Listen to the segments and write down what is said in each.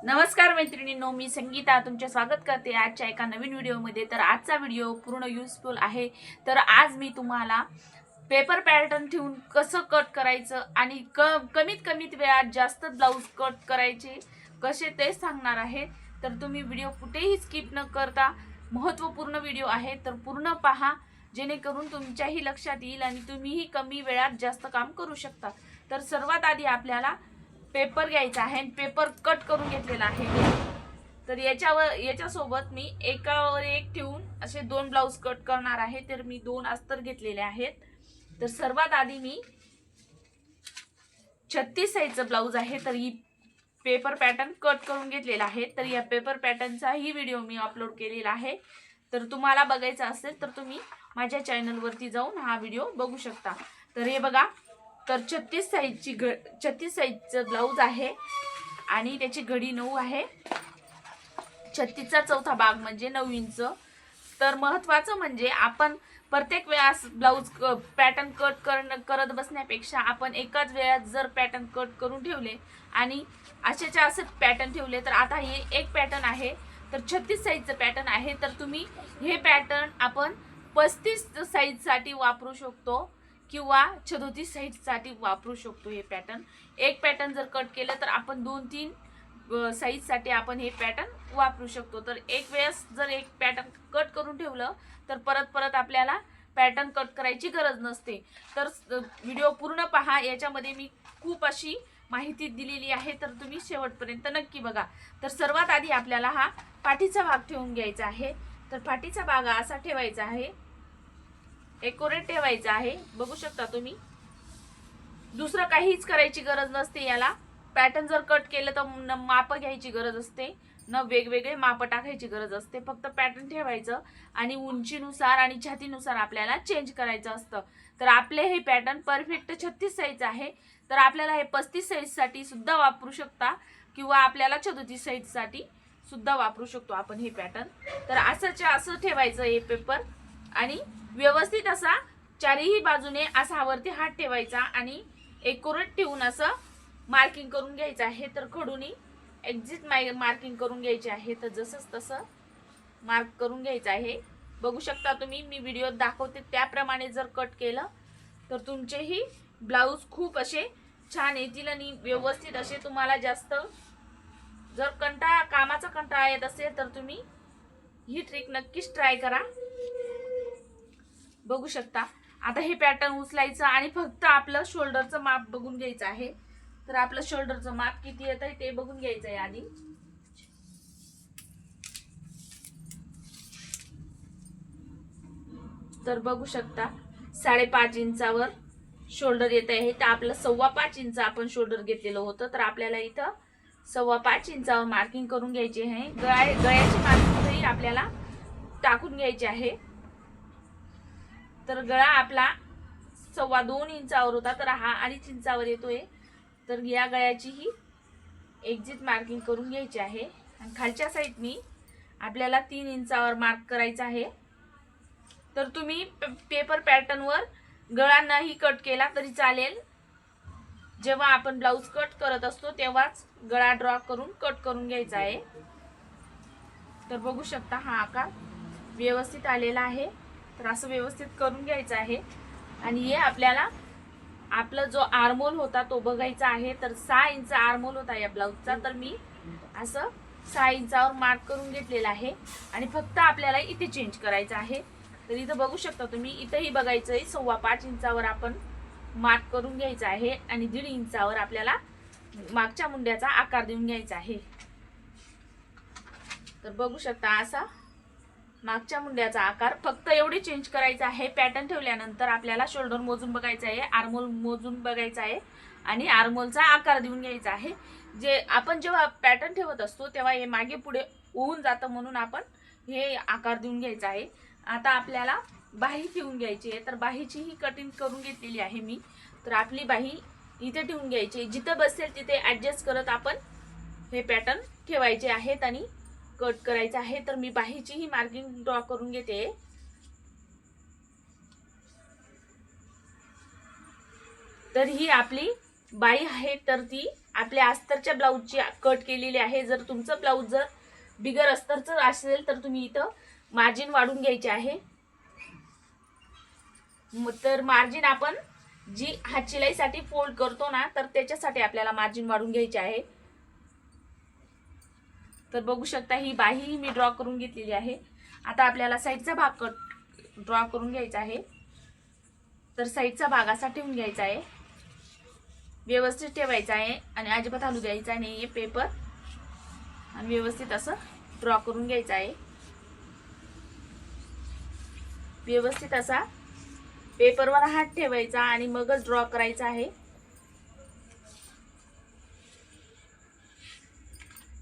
नमस्कार मैत्रिणींनो, मी संगीता तुमचे स्वागत करते आजच्या एका नवीन व्हिडिओमध्ये। तर आजचा व्हिडिओ पूर्ण युजफुल आहे। तर आज मी तुम्हाला पेपर पॅटर्न ठेवून कसं कट करायचं आणि कमीत वेळात जास्त ब्लाउज कट करायचे कसे ते सांगणार आहे। तर तुम्ही व्हिडिओ कुठेही स्किप न करता महत्त्वपूर्ण व्हिडिओ आहे, तर पूर्ण पहा, जेणेकरून तुमच्याही लक्षात येईल आणि तुम्हीही कमी वेळात जास्त काम करू शकता। तर सर्वात आधी आपल्याला पेपर घ्यायचा आहे, पेपर कट करून घेतलेला आहे। तर याच्यासोबत मी एकावर एक ठेवून असे दोन ब्लाउज कट करणार आहे। तर मी दोन अस्तर घेतलेले आहेत। तर सर्वात आधी मी 36 साईजचा ब्लाउज आहे, तर ही पेपर पॅटर्न कट करून घेतलेला आहे। तर या पेपर पॅटर्नचा ही व्हिडिओ मी अपलोड केलेला आहे। तर तुम्हाला बघायचा असेल तर तुम्ही माझ्या चॅनलवरती जाऊन हा व्हिडिओ बघू शकता। तर हे बघा, तर 36 साईजचं ब्लाउज आहे आणि त्याची घडी 9 आहे। 36चा चौथा भाग म्हणजे 9 इंच। तर महत्त्वाचं म्हणजे आपण प्रत्येक वेळेस ब्लाउज पॅटर्न कट करत बसण्यापेक्षा आपण एकाच वेळात जर पॅटर्न कट करून ठेवले आणि असेच्या असे पॅटर्न ठेवले, तर आता हे एक पॅटर्न आहे, तर 36 साईजचं पॅटर्न आहे। तर तुम्ही हे पॅटर्न आपण 35 साईजसाठी वापरू शकतो किंवा 37 साईजसाठी वापरू शकतो। हे पॅटर्न एक पॅटर्न जर कट केलं तर आपण 2-3 साईजसाठी आपण हे पॅटर्न वापरू शकतो। तर एक वेळेस जर एक पॅटर्न कट करून ठेवलं तर परत आपल्याला पॅटर्न कट करायची गरज नसते। तर व्हिडिओ पूर्ण पहा, याच्यामध्ये मी खूप अशी माहिती दिलेली आहे, तर तुम्ही शेवटपर्यंत नक्की बघा। तर सर्वात आधी आपल्याला हा पाठीचा भाग ठेवून घ्यायचा आहे। तर पाठीचा भाग असा ठेवायचा आहे, एक्युरेट ठेवायचा आहे, बघू शकता तुम्ही। दुसरं काहीच करायची गरज नसते याला। पॅटर्न जर कट केलं तर माप घ्यायची गरज असते, न वेगवेगळे माप टाकायची गरज असते। फक्त पॅटर्न ठेवायचं आणि उंचीनुसार आणि छातीनुसार आपल्याला चेंज करायचं असतं। तर आपले हे पॅटर्न परफेक्ट 36 साईज आहे, तर आपल्याला हे 35 साईजसाठी सुद्धा वापरू शकता किंवा आपल्याला 37 साईजसाठी सुद्धा वापरू शकतो आपण हे पॅटर्न। तर असं ठेवायचं हे पेपर आणि व्यवस्थित असा चारही बाजूने असा वरती हात ठेवायचा आणि एक्युरेट ठेवून असं मार्किंग करून घ्यायचं आहे। तर खडूनी एक्झिट मार्किंग करून घ्यायचे आहे। तर जसंच तसं मार्क करून घ्यायचं आहे, बघू शकता तुम्ही। मी व्हिडिओत दाखवते त्याप्रमाणे जर कट केलं तर तुमचेही ब्लाऊज खूप असे छान येतील आणि व्यवस्थित असे। तुम्हाला जास्त जर कामाचा कंटाळा येत असेल तर तुम्ही ही ट्रिक नक्कीच ट्राय करा। बघू शकता, आता हे पॅटर्न उचलायचं आणि फक्त आपलं शोल्डरचं माप बघून घ्यायचं आहे। तर आपलं शोल्डरचं माप किती येत आहे ते बघून घ्यायचं आहे आधी। तर बघू शकता 5.5 इंचावर शोल्डर येत आहे। तर आपलं 5.25 इंच आपण शोल्डर घेतलेलं होतं, तर आपल्याला इथं 5.25 इंचावर मार्किंग करून घ्यायची आहे। गळ्याची मार्किंग आपल्याला टाकून घ्यायची आहे। तर गळा आपला 2.25 इंचावर होता, तर हा 2.5 इंचावर येतोय। तर या गळ्याचीही एक्झिट मार्किंग करून घ्यायची आहे आणि खालच्या साईडनी आपल्याला 3 इंचावर मार्क करायचा आहे। तर तुम्ही पेपर पॅटर्नवर गळा नाही कट केला तरी चालेल, जेव्हा आपण ब्लाउज कट करत असतो तेव्हाच गळा ड्रॉ करून कट करून घ्यायचा आहे। तर बघू शकता हा आकार व्यवस्थित आलेला आहे। तर असं व्यवस्थित करून घ्यायचं आहे आणि हे आपल्याला आपला जो आर्महोल होता तो बघायचा आहे। तर 6 इंच आर्महोल होता या ब्लाउजचा, तर मी असं 6 इंचावर मार्क करून घेतलेला आहे आणि फक्त आपल्याला इथे चेंज करायचं आहे। तर इथं बघू शकता तुम्ही, इथंही बघायचं आहे 5.25 इंचावर आपण मार्क करून घ्यायचं आहे आणि 1.5 इंचावर आपल्याला मागच्या मुंड्याचा आकार देऊन घ्यायचा आहे। तर बघू शकता असा मागच्या मुंड्याचा आकार फक्त एवढे चेंज करायचा आहे। पॅटर्न ठेवल्यानंतर आपल्याला शोल्डर मोजून बघायचं आहे, आर्महोल मोजून बघायचं आहे आणि आर्महोलचा आकार देऊन घ्यायचा आहे। जे आपण जेव्हा पॅटर्न ठेवत असतो तेव्हा हे मागे पुढे होऊन जातं, म्हणून आपण हे आकार देऊन घ्यायचा आहे। आता आपल्याला बाही ठेवून घ्यायची आहे, तर बाहीचीही कटिंग करून घेतलेली आहे मी। तर आपली बाही इथे ठेवून घ्यायची, जिथे बसेल तिथे ॲडजस्ट करत आपण हे पॅटर्न ठेवायचे आहेत आणि कट करायचं आहे। तर मी बाहीचीही मार्किंग ड्रॉ करून घेते। तर ही आपली बाही आहे तर ती आपल्या अस्तरच्या ब्लाऊजची कट केलेली आहे. जर तुमचं ब्लाऊज जर बिगर अस्तरचं असेल तर तुम्ही इथं मार्जिन वाढून घ्यायचे आहे. तर मार्जिन आपण जी हात शिलाईसाठी फोल्ड करतो ना, तर त्याच्यासाठी आपल्याला मार्जिन वाढून घ्यायचे आहे. तर बघू शकता ही बाही मी ड्रॉ करून घेतलेली आहे. आता आपल्याला साईडचा भाग कट ड्रॉ करून घ्यायचा आहे. तर साईडचा भाग असा ठेवून घ्यायचा आहे, व्यवस्थित ठेवायचा आहे आणि अजिबात हलू द्यायचा नाहीये पेपर, आणि व्यवस्थित असं ड्रॉ करून घ्यायचा आहे. व्यवस्थित असा पेपरवर हात ठेवायचा आणि मगच ड्रॉ करायचा आहे.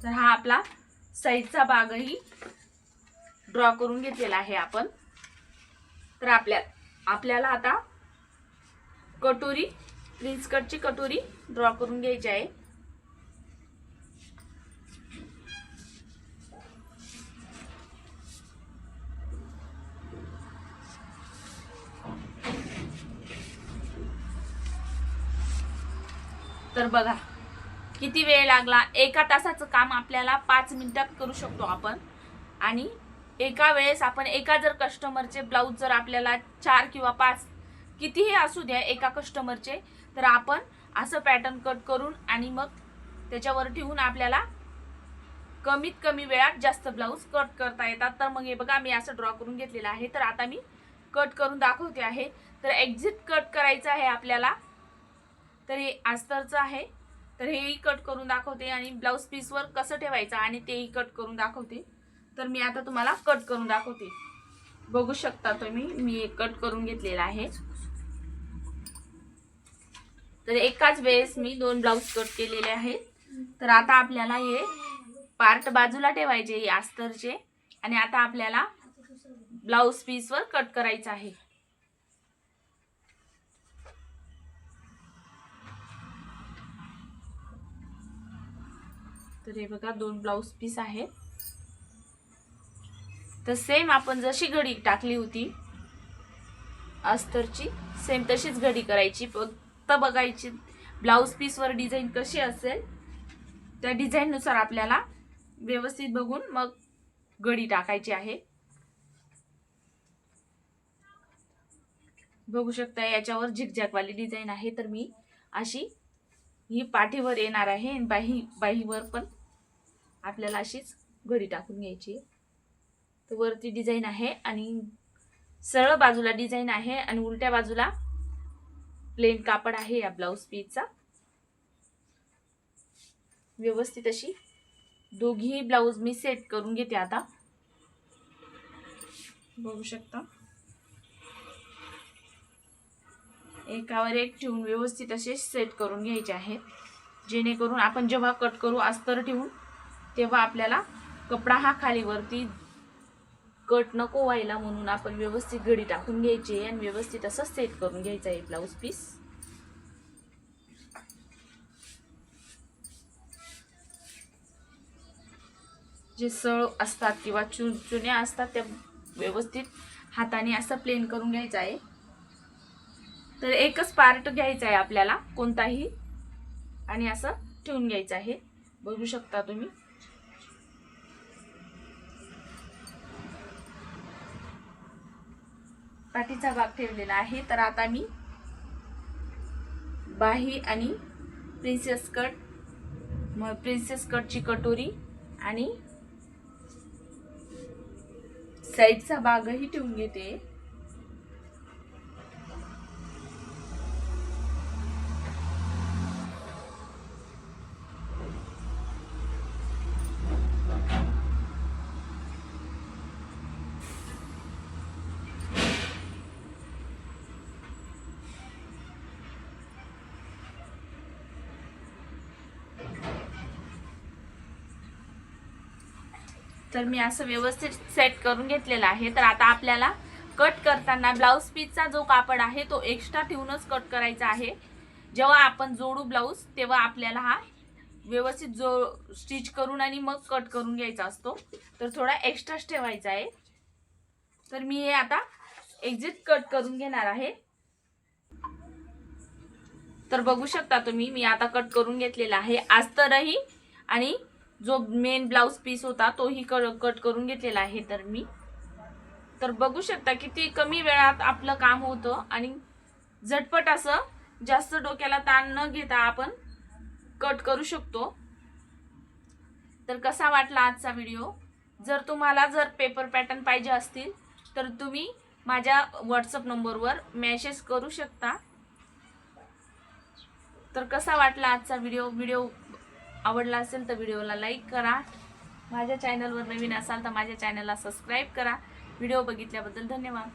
तर हा आपला साईडचा भागही ड्रॉ करून घेतलेला आहे आपण. तर आपल्याला आता कटोरी, प्रिन्स कटची कटोरी ड्रॉ करून घ्यायची आहे. तर बघा किती वेळ लागला. 1 तासाचं काम आपल्याला 5 मिनिटात करू शकतो आपण. आणि एका वेळेस आपण जर कस्टमरचे ब्लाऊज जर आपल्याला 4 किंवा 5 कितीही असू द्या एका कस्टमरचे, तर आपण असं पॅटर्न कट करून आणि मग त्याच्यावर ठेवून आपल्याला कमीत कमी वेळात जास्त ब्लाऊज कट करता येतात. तर मग हे बघा मी असं ड्रॉ करून घेतलेलं आहे. तर आता मी कट करून दाखवते आहे. तर एक्झिट कट करायचं आहे आपल्याला. तर हे अस्तरचं आहे, तर हेही कट करून दाखवते आणि ब्लाऊज पीसवर कसं ठेवायचं आणि तेही कट करून दाखवते. तर मी आता तुम्हाला कट करून दाखवते. बघू शकता तुम्ही मी कट करून घेतलेला आहे. तर एकाच वेळेस मी 2 ब्लाऊज कट केलेले आहेत. तर आता आपल्याला हे पार्ट बाजूला ठेवायचे हे अस्तरचे, आणि आता आपल्याला ब्लाऊज पीसवर कट करायचं आहे. तर हे बघा 2 ब्लाऊज पीस आहेत. तर सेम आपण जशी घडी टाकली होती अस्तरची, सेम तशीच घडी करायची. फक्त बघायची ब्लाऊज पीसवर डिझाईन कशी असेल, त्या डिझाईन नुसार आपल्याला व्यवस्थित बघून मग घडी टाकायची आहे. बघू शकता याच्यावर झिगझॅग वाली डिझाईन आहे. तर मी अशी ही पाठीवर येणार आहे आणि बाहीवर पण आपल्याला अशीच घडी टाकून घ्यायची. तर वरती डिझाईन आहे आणि सरळ बाजूला डिझाईन आहे आणि उलट्या बाजूला प्लेन कापड आहे या ब्लाऊज पीसचा. व्यवस्थित अशी दोघी ब्लाऊज मी सेट करून घेते. आता बघू शकता एकावर एक ठेवून व्यवस्थित असे सेट करून घ्यायचे आहेत, जेणेकरून आपण जेव्हा कट करू अस्तर ठेवून तेव्हा आपल्याला कपडा हा खाली वरती कट नको व्हायला, म्हणून आपण व्यवस्थित घडी टाकून घ्यायची आणि व्यवस्थित असं सेट करून घ्यायचं आहे ब्लाऊज पीस. जे सळ असतात किंवा चुन्या असतात त्या व्यवस्थित हाताने असं प्लेन करून घ्यायचं आहे. तर एकच पार्ट घ्यायचा आहे आपल्याला कोणताही आणि असं ठेवून घ्यायचं आहे. बघू शकता तुम्ही पाठीचा भाग ठेवलेला आहे. तर आता मी बाही आणि प्रिन्सेस कटची कटोरी आणि साईडचा भागही ठेवून घेते. तर मी असं व्यवस्थित सेट करून घेतलेला आहे. तर आता आपल्याला कट करताना ब्लाऊज पीसचा जो कापड आहे तो एक्स्ट्रा ठेवूनच कट करायचा आहे. जेव्हा आपण जोडू ब्लाऊज तेव्हा आपल्याला हा व्यवस्थित स्टिच करून आणि मग कट करून घ्यायचा असतो. तर थोडा एक्स्ट्राच ठेवायचा आहे. तर मी हे आता एक्झिट कट करून घेणार आहे. तर बघू शकता तुम्ही, मी आता कट करून घेतलेला आहे अस्तरही, आणि जो मेन ब्लाउज पीस होता तोही कट करून घेतलेला आहे. तर बघू शकता किती कमी वेळात आपलं काम होतं आणि झटपट असं जास्त डोक्याला ताण न घेता आपण कट करू शकतो. तर कसा वाटला आजचा व्हिडिओ? जर तुम्हाला पेपर पॅटर्न पाहिजे असतील तर तुम्ही माझ्या व्हॉट्सअप नंबरवर मेसेज करू शकता. तर कसा वाटला आजचा व्हिडिओ आवडला असेल तर व्हिडिओला लाईक करा. माझ्या चॅनलवर नवीन असाल तर माझ्या चॅनलला सबस्क्राईब करा. व्हिडिओ बघितल्याबद्दल धन्यवाद.